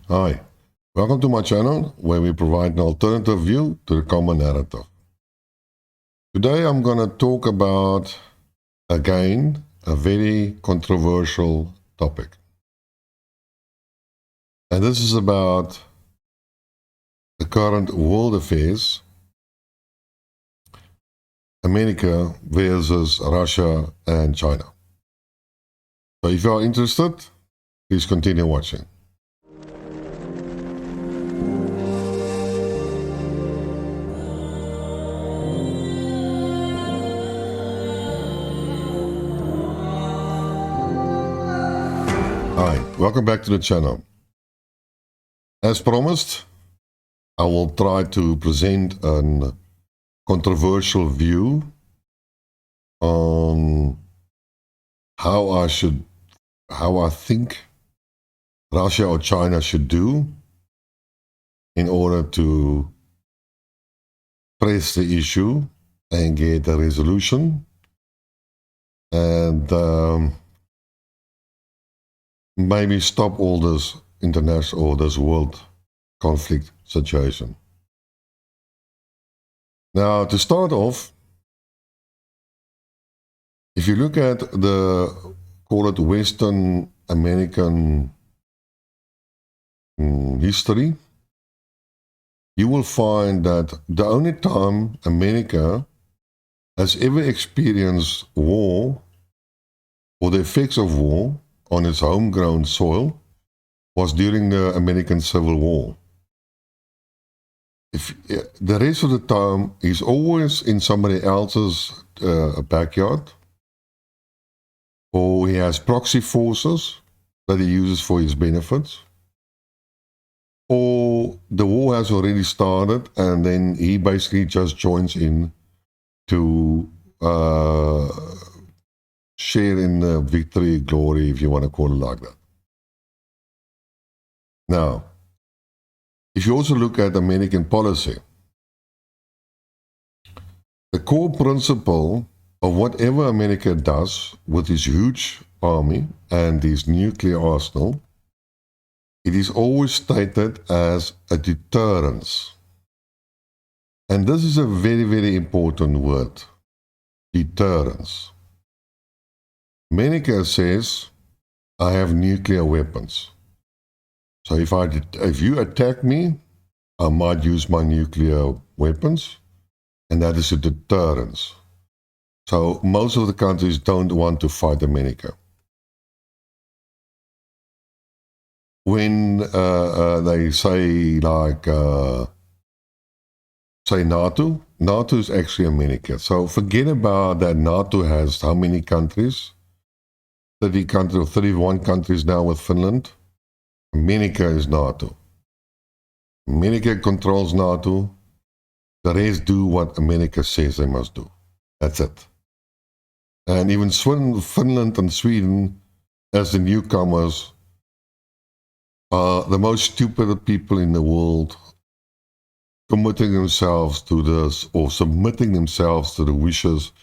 Hi, welcome to my channel where we provide an alternative view to the common narrative. Today I'm going to talk about, again, a very controversial topic. And this is about the current world affairs, America versus Russia and China. So if you are interested, please continue watching. Hi, welcome back to the channel. As promised, I will try to present a controversial view on how I think Russia or China should do in order to press the issue and get a resolution and maybe stop all this international or this world conflict situation. Now, to start off, if you look at the, call it Western American history, you will find that the only time America has ever experienced war or the effects of war on its homegrown soil was during the American Civil War. If the rest of the time he's always in somebody else's backyard, or he has proxy forces that he uses for his benefits, or the war has already started and then he basically just joins in to share in the victory, glory, if you want to call it like that. Now, if you also look at American policy, the core principle of whatever America does with its huge army and its nuclear arsenal, it is always stated as a deterrence. And this is a very, very important word, deterrence. America says, I have nuclear weapons. So if you attack me, I might use my nuclear weapons, and that is a deterrence. So most of the countries don't want to fight America. When they say like, say NATO is actually America. So forget about that. NATO has how many countries? 30 countries or 31 countries now with Finland. America is NATO. America controls NATO. The rest do what America says they must do. That's it. And even Finland and Sweden, as the newcomers, are the most stupid people in the world, committing themselves to this or submitting themselves to the wishes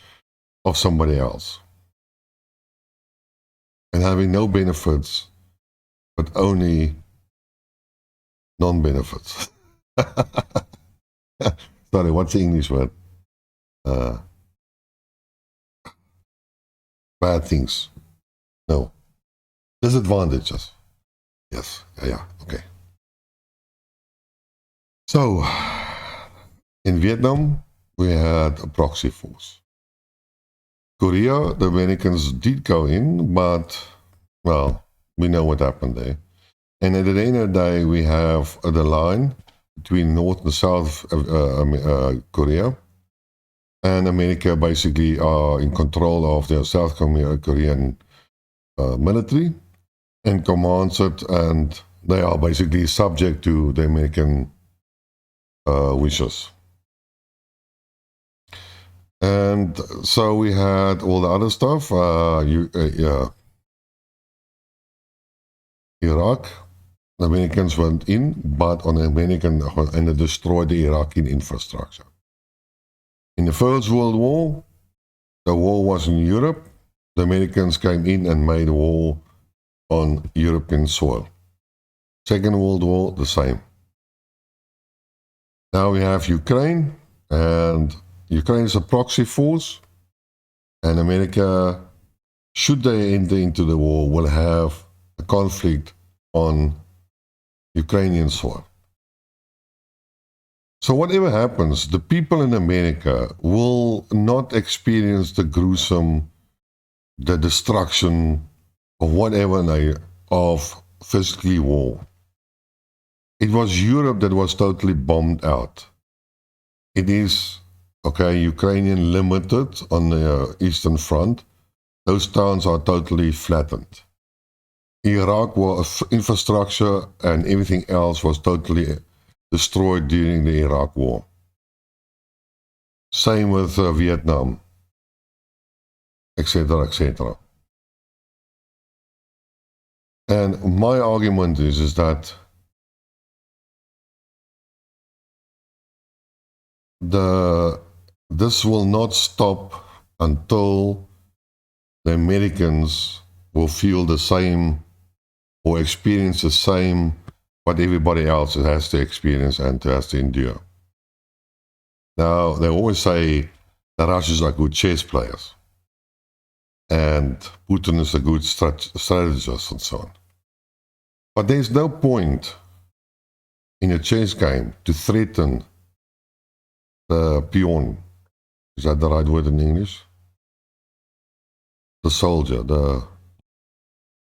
of somebody else and having no benefits but only non-benefits. Sorry, what's the English word? Bad things. No. Disadvantages. Yes. Yeah. Okay. So, in Vietnam, we had a proxy force. Korea, the Americans did go in, but, well, we know what happened there. And at the end of the day, we have the line between North and South Korea. And America basically are in control of the South Korean military and commands it, and they are basically subject to the American wishes. And so we had all the other stuff, Iraq. The Americans went in, but on the American, and they destroyed the Iraqi infrastructure. In the First World War, the war was in Europe. The Americans came in and made war on European soil. Second World War, the same. Now we have Ukraine, and Ukraine is a proxy force, and America, should they enter into the war, will have a conflict on Ukrainian soil. So whatever happens, the people in America will not experience the gruesome, the destruction of whatever of physically war. It was Europe that was totally bombed out. It is, okay, Ukrainian limited on the Eastern Front. Those towns are totally flattened. Iraq was infrastructure and everything else was totally destroyed during the Iraq War. Same with Vietnam, etc., etc. And my argument is that this will not stop until the Americans will feel the same or experience the same what everybody else has to experience and has to endure. Now, they always say the Russians are good chess players and Putin is a good strategist and so on. But there's no point in a chess game to threaten the peon. Is that the right word in English? The soldier.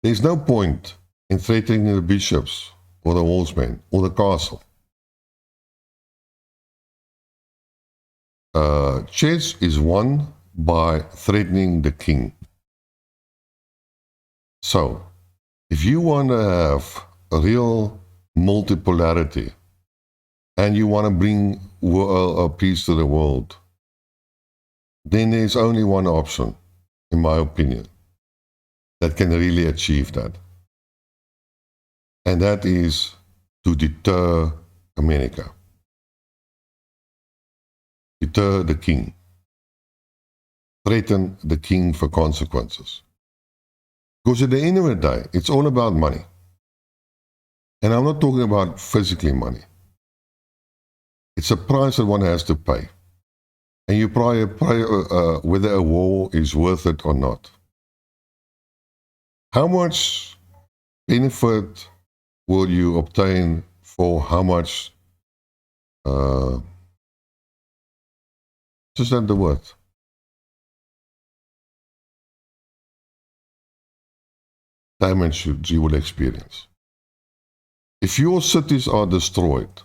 There's no point in threatening the bishops or the horsemen or the castle. Chess is won by threatening the king. So, if you want to have a real multipolarity and you want to bring peace to the world, then there's only one option, in my opinion, that can really achieve that. And that is to deter America. Deter the king. Threaten the king for consequences. Because at the end of the day, it's all about money. And I'm not talking about physically money. It's a price that one has to pay. And you probably whether a war is worth it or not. How much benefit will you obtain for how much, just that the word? Damage you will experience. If your cities are destroyed,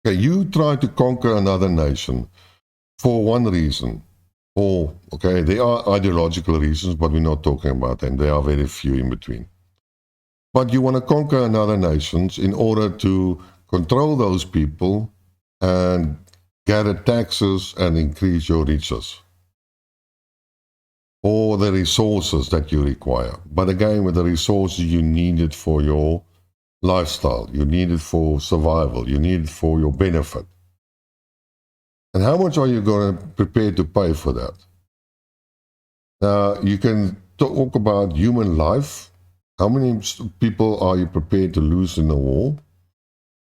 okay, you try to conquer another nation for one reason, or, okay, there are ideological reasons, but we're not talking about them. There are very few in between. But you want to conquer another nation in order to control those people and gather taxes and increase your riches or the resources that you require. But again, with the resources you need it for your lifestyle, you need it for survival, you need it for your benefit. And how much are you going to prepare to pay for that? Now, you can talk about human life. How many people are you prepared to lose in a war?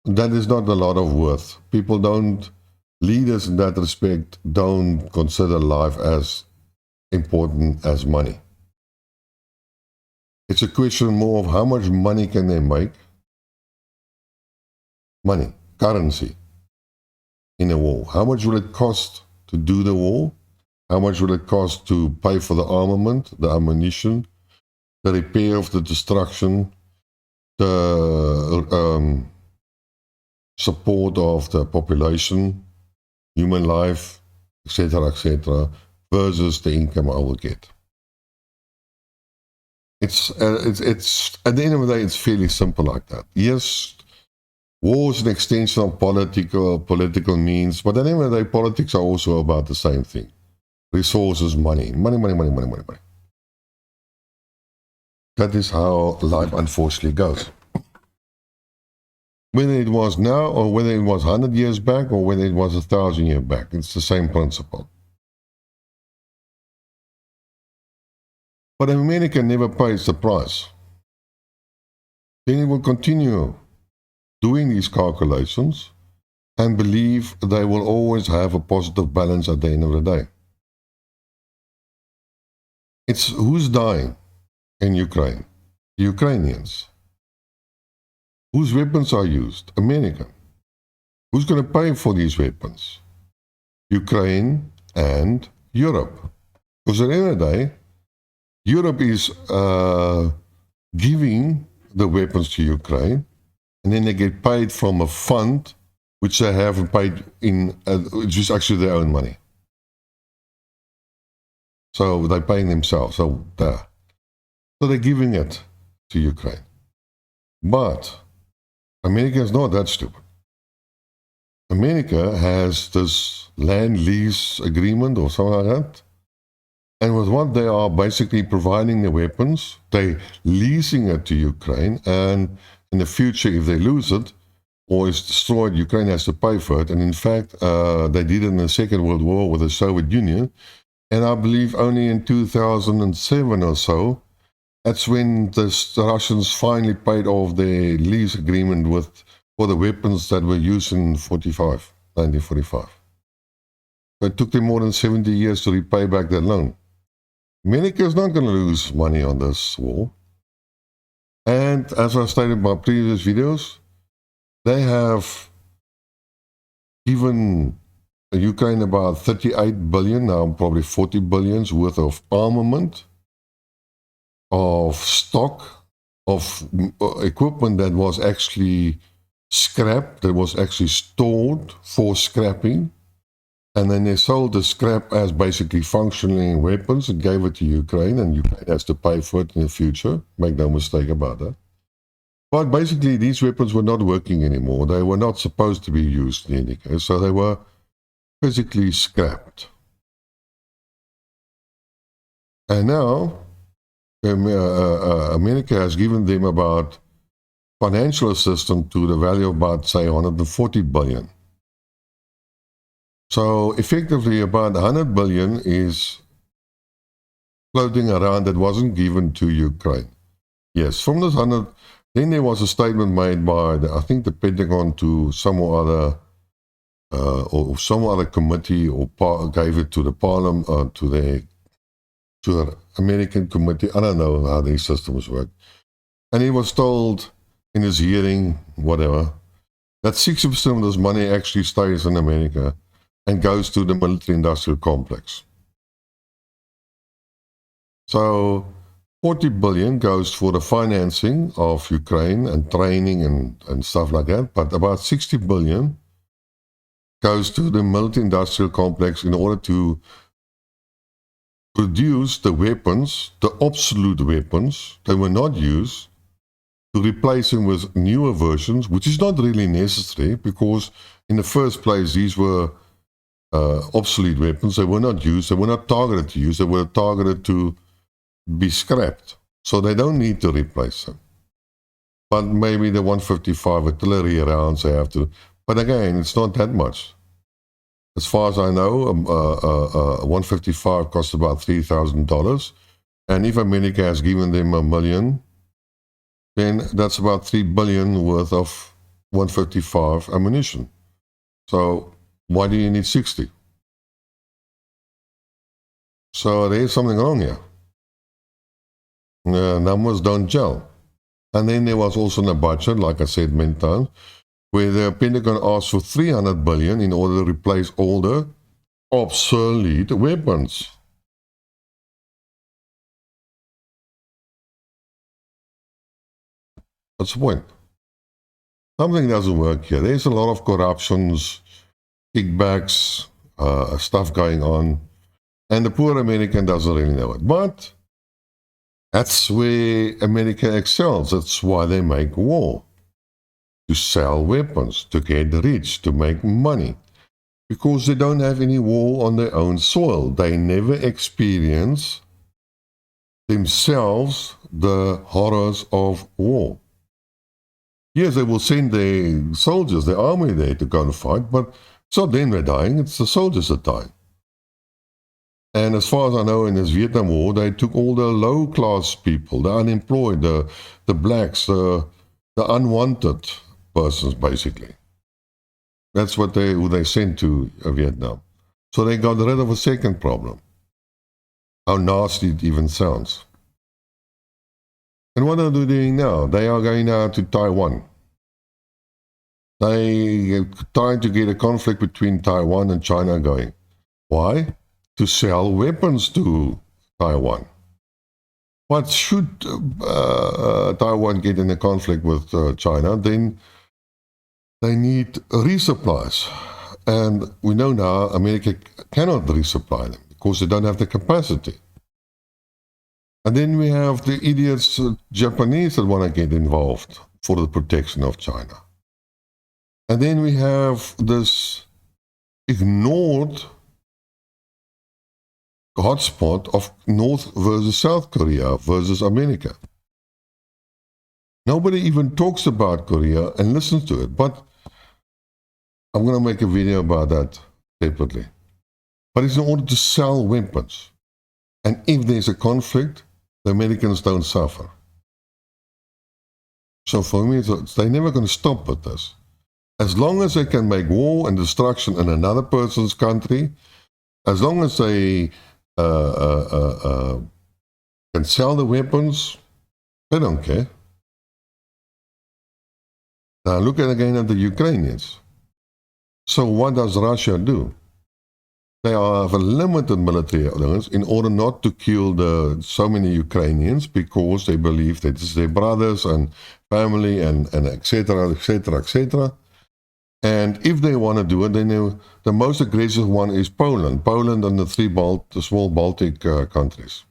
That is not a lot of worth. People don't, leaders in that respect, don't consider life as important as money. It's a question more of how much money can they make? Money, currency, in a war. How much will it cost to do the war? How much will it cost to pay for the armament, the ammunition, the repair of the destruction, the support of the population, human life, etc., versus the income I will get? It's at the end of the day, it's fairly simple like that. Yes, war is an extension of political means, but at the end of the day, politics are also about the same thing. Resources, money. That is how life unfortunately goes. Whether it was now or whether it was 100 years back or whether it was 1,000 years back, it's the same principle. But America never pays the price. Then it will continue doing these calculations and believe they will always have a positive balance at the end of the day. It's who's dying in Ukraine? The Ukrainians. Whose weapons are used? America. Who's going to pay for these weapons? Ukraine and Europe. Because at the end of the day, Europe is giving the weapons to Ukraine, and then they get paid from a fund which they haven't paid in, which is actually their own money. So they're paying themselves. So they're giving it to Ukraine. But America is not that stupid. America has this land lease agreement or something like that. And with what they are basically providing the weapons, they're leasing it to Ukraine. And in the future, if they lose it or it's destroyed, Ukraine has to pay for it. And in fact, they did it in the Second World War with the Soviet Union. And I believe only in 2007 or so, that's when the Russians finally paid off their lease agreement for the weapons that were used in 1945. So it took them more than 70 years to repay back that loan. America is not going to lose money on this war. And as I stated in my previous videos, they have given Ukraine about 38 billion, now probably 40 billions worth of armament, of stock, of equipment that was actually scrapped, that was actually stored for scrapping. And then they sold the scrap as basically functioning weapons and gave it to Ukraine, and Ukraine has to pay for it in the future. Make no mistake about that. But basically, these weapons were not working anymore. They were not supposed to be used in any case, so they were physically scrapped. And now, America has given them about financial assistance to the value of about, say, 140 billion. So effectively about 100 billion is floating around that wasn't given to Ukraine. Yes, from this 100, then there was a statement made by, I think, the Pentagon to some other committee, or gave it to the Parliament, to the American committee. I don't know how these systems work. And he was told in his hearing, whatever, that 60% of this money actually stays in America and goes to the military-industrial complex. So 40 billion goes for the financing of Ukraine and training and stuff like that, but about 60 billion goes to the military-industrial complex in order to produce the weapons, the obsolete weapons that were not used, to replace them with newer versions, which is not really necessary, because in the first place these were obsolete weapons. They were not used, they were not targeted to use, they were targeted to be scrapped. So they don't need to replace them. But maybe the 155 artillery rounds they have to. But again, it's not that much. As far as I know, 155 costs about $3,000. And if America has given them $1 million, then that's about 3 billion worth of 155 ammunition. So why do you need 60? So there's something wrong here. Numbers don't gel. And then there was also a budget, like I said many times, where the Pentagon asked for 300 billion in order to replace all the obsolete weapons. What's the point? Something doesn't work here. There's a lot of corruptions, kickbacks, stuff going on, and the poor American doesn't really know it. But that's where America excels. That's why they make war. To sell weapons, to get rich, to make money. Because they don't have any war on their own soil. They never experience themselves the horrors of war. Yes, they will send their soldiers, their army there to go and fight, but it's not them they're dying, it's the soldiers that die. And as far as I know, in this Vietnam War, they took all the low-class people, the unemployed, the blacks, the unwanted, persons, basically. That's what who they sent to Vietnam. So they got rid of a second problem. How nasty it even sounds. And what are they doing now? They are going now to Taiwan. They are trying to get a conflict between Taiwan and China going. Why? To sell weapons to Taiwan. But should Taiwan get in a conflict with China, then they need resupplies. And we know now America cannot resupply them because they don't have the capacity. And then we have the idiots Japanese that want to get involved for the protection of China. And then we have this ignored hotspot of North versus South Korea versus America. Nobody even talks about Korea and listens to it, but I'm going to make a video about that separately. But it's in order to sell weapons. And if there's a conflict, the Americans don't suffer. So for me, they're never going to stop with this. As long as they can make war and destruction in another person's country, as long as they can sell the weapons, they don't care. Now look again at the Ukrainians. So what does Russia do? They have a limited military allowance in order not to kill so many Ukrainians because they believe that it's their brothers and family and etc., etc., etc. And if they want to do it, then the most aggressive one is Poland. Poland and the small Baltic countries.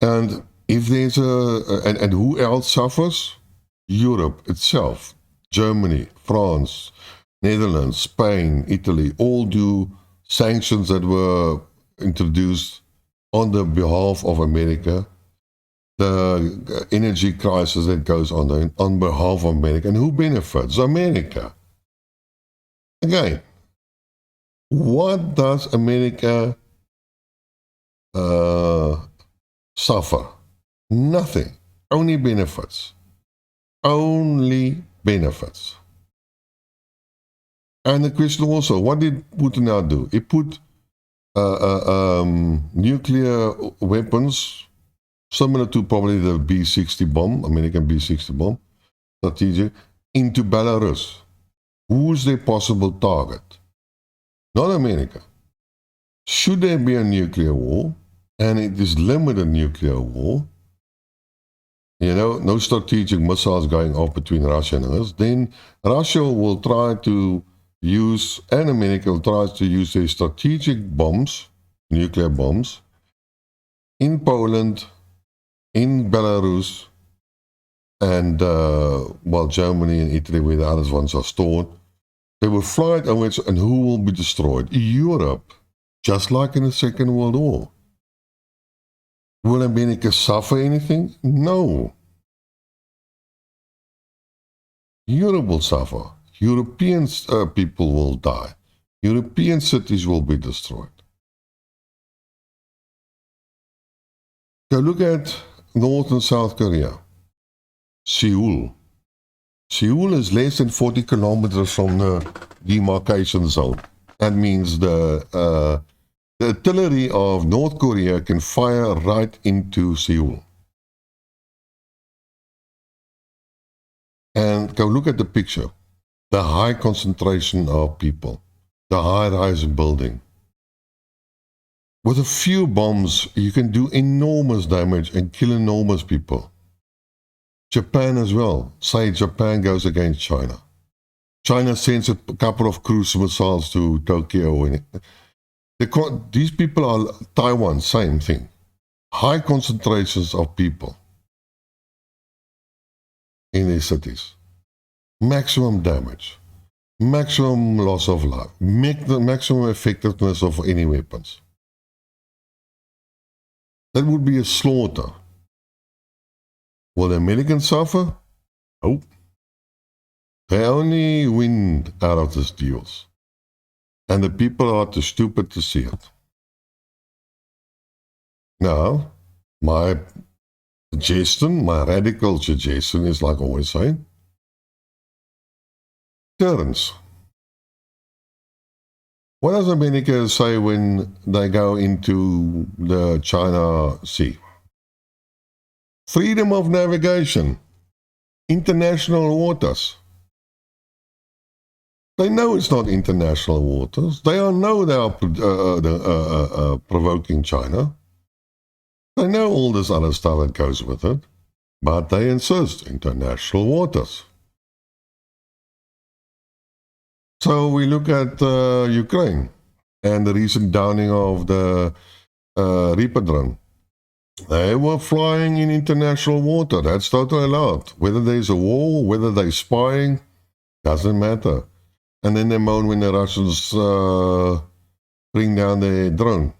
And if there's and who else suffers? Europe itself, Germany, France, Netherlands, Spain, Italy, all do sanctions that were introduced on the behalf of America. The energy crisis that goes on behalf of America. And who benefits? America. Again, what does America suffer? Nothing. Only benefits. Only benefits. And the question also, what did Putin now do? He put nuclear weapons, similar to probably the B-60 bomb, American B-60 bomb, strategic, into Belarus. Who's their possible target? Not America. Should there be a nuclear war, and it is limited nuclear war, no strategic missiles going off between Russia and us, then Russia will try to use, and America will try to use their strategic bombs, nuclear bombs, in Poland, in Belarus, and Germany and Italy, where the other ones are stored. They will fly it over, and who will be destroyed? Europe, just like in the Second World War. Will America suffer anything? No. Europe will suffer. European people will die. European cities will be destroyed. Go look at North and South Korea. Seoul. Seoul is less than 40 kilometers from the demarcation zone. That means the artillery of North Korea can fire right into Seoul. And go look at the picture. The high concentration of people. The high-rise building. With a few bombs, you can do enormous damage and kill enormous people. Japan as well. Say Japan goes against China. China sends a couple of cruise missiles to Tokyo. These people are Taiwan, same thing. High concentrations of people in these cities. Maximum damage. Maximum loss of life. Maximum effectiveness of any weapons. That would be a slaughter. Will the Americans suffer? Nope. They only win out of these deals. And the people are too stupid to see it. Now, my suggestion, my radical suggestion is, like I always say, deterrence. What does America say when they go into the China Sea? Freedom of navigation, international waters. They know it's not international waters. They know they are provoking China. They know all this other stuff that goes with it, but they insist international waters. So we look at Ukraine and the recent downing of the Reaper drone. They were flying in international water. That's totally allowed. Whether there's a war, whether they're spying, doesn't matter. And then they moan when the Russians bring down their drone.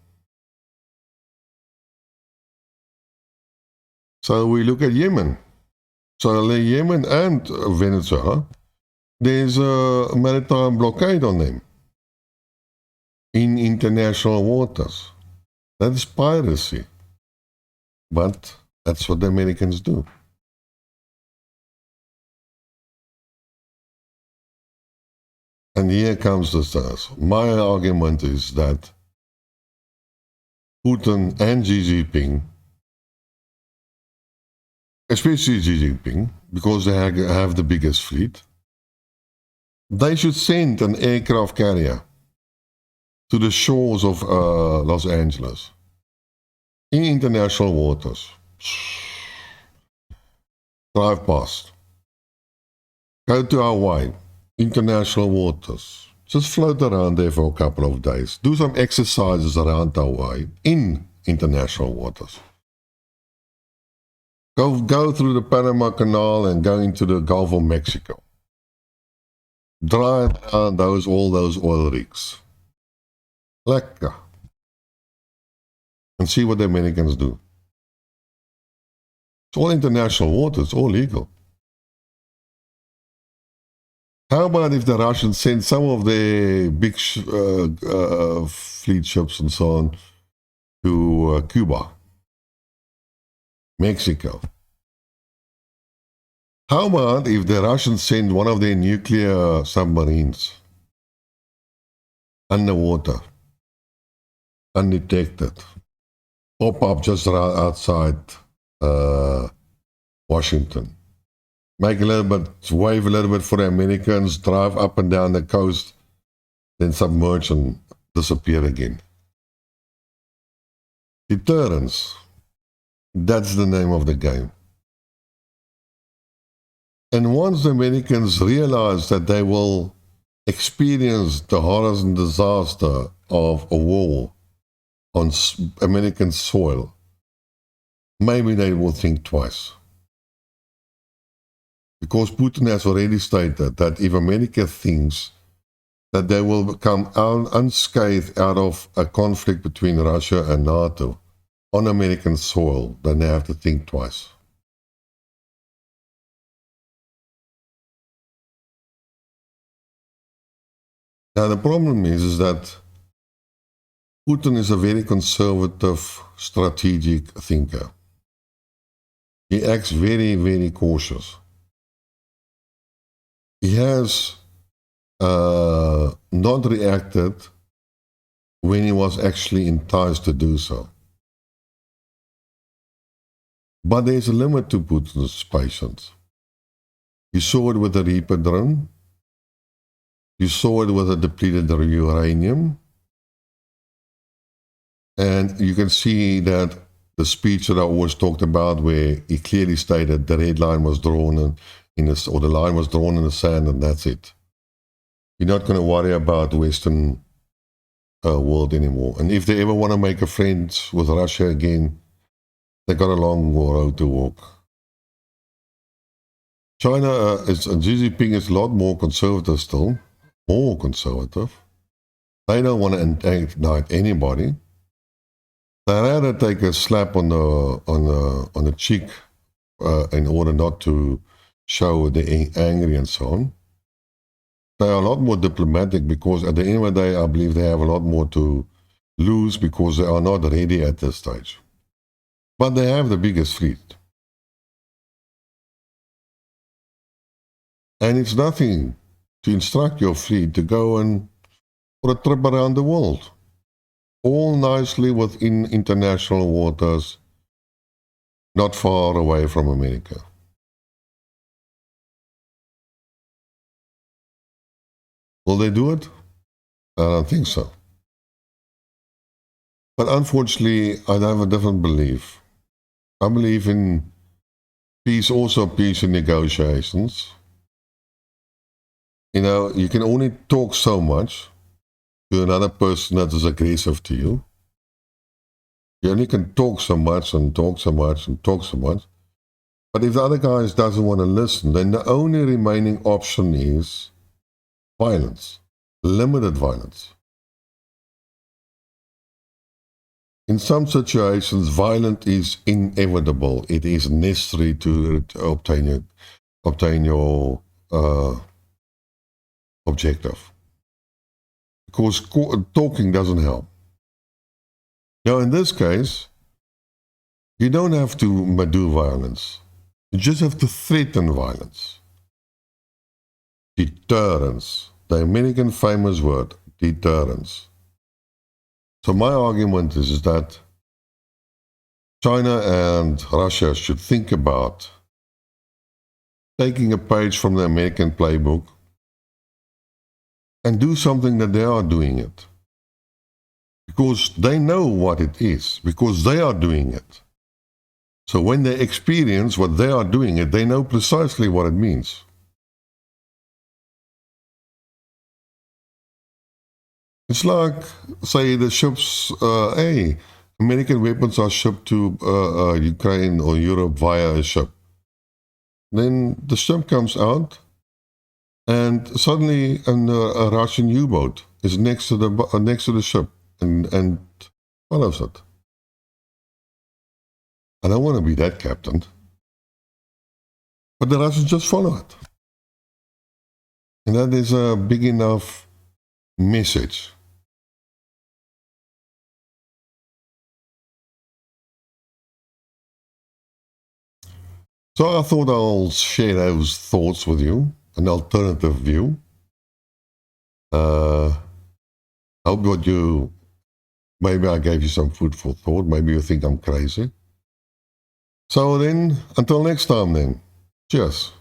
So we look at Yemen. So Yemen and Venezuela, there's a maritime blockade on them in international waters. That's piracy. But that's what the Americans do. And here comes the stars. My argument is that Putin and Xi Jinping, especially Xi Jinping, because they have the biggest fleet, they should send an aircraft carrier to the shores of Los Angeles in international waters. Drive past. Go to Hawaii, international waters. Just float around there for a couple of days. Do some exercises around Hawaii in international waters. Go through the Panama Canal and go into the Gulf of Mexico. Drive around all those oil rigs. Lekker. And see what the Americans do. It's all international water. It's all legal. How about if the Russians send some of their big fleet ships and so on to Cuba, Mexico? How about if the Russians send one of their nuclear submarines underwater, undetected, pop up just outside Washington? Make a little bit, wave a little bit for the Americans, drive up and down the coast, then submerge and disappear again. Deterrence. That's the name of the game. And once the Americans realize that they will experience the horrors and disaster of a war on American soil, maybe they will think twice. Because Putin has already stated that if America thinks that they will come unscathed out of a conflict between Russia and NATO on American soil, then they have to think twice. Now the problem is that Putin is a very conservative, strategic thinker. He acts very, very cautious. He has not reacted when he was actually enticed to do so. But there's a limit to Putin's patience. You saw it with the Reaper drone. You saw it with the depleted uranium. And you can see that the speech that I always talked about, where he clearly stated the red line was drawn or the line was drawn in the sand, and that's it. You're not going to worry about the Western world anymore. And if they ever want to make a friend with Russia again, they got a long road to walk. China and Xi Jinping is a lot more conservative still, more conservative. They don't want to indict anybody. They rather take a slap on the cheek in order not to show they're angry and so on. They are a lot more diplomatic because at the end of the day, I believe they have a lot more to lose because they are not ready at this stage. But they have the biggest fleet. And it's nothing to instruct your fleet to go and for a trip around the world, all nicely within international waters, not far away from America. Will they do it? I don't think so. But unfortunately, I have a different belief. I believe in peace, also peace in negotiations. You know, you can only talk so much to another person that is aggressive to you. You only can talk so much and talk so much and talk so much. But if the other guy doesn't want to listen, then the only remaining option is violence, limited violence. In some situations, violence is inevitable. It is necessary to obtain your objective. Because talking doesn't help. Now, in this case, you don't have to do violence. You just have to threaten violence. Deterrence. The American famous word, deterrence. So my argument is that China and Russia should think about taking a page from the American playbook and do something that they are doing it. Because they know what it is, because they are doing it. So when they experience what they are doing it, they know precisely what it means. It's like, say, the ships, American weapons are shipped to Ukraine or Europe via a ship. Then the ship comes out, and suddenly a Russian U-boat is next to the ship and follows it. I don't want to be that captain. But the Russians just follow it. And that is a big enough message. So I thought I'll share those thoughts with you, an alternative view. Hope maybe I gave you some food for thought. Maybe you think I'm crazy. So then, until next time then, cheers.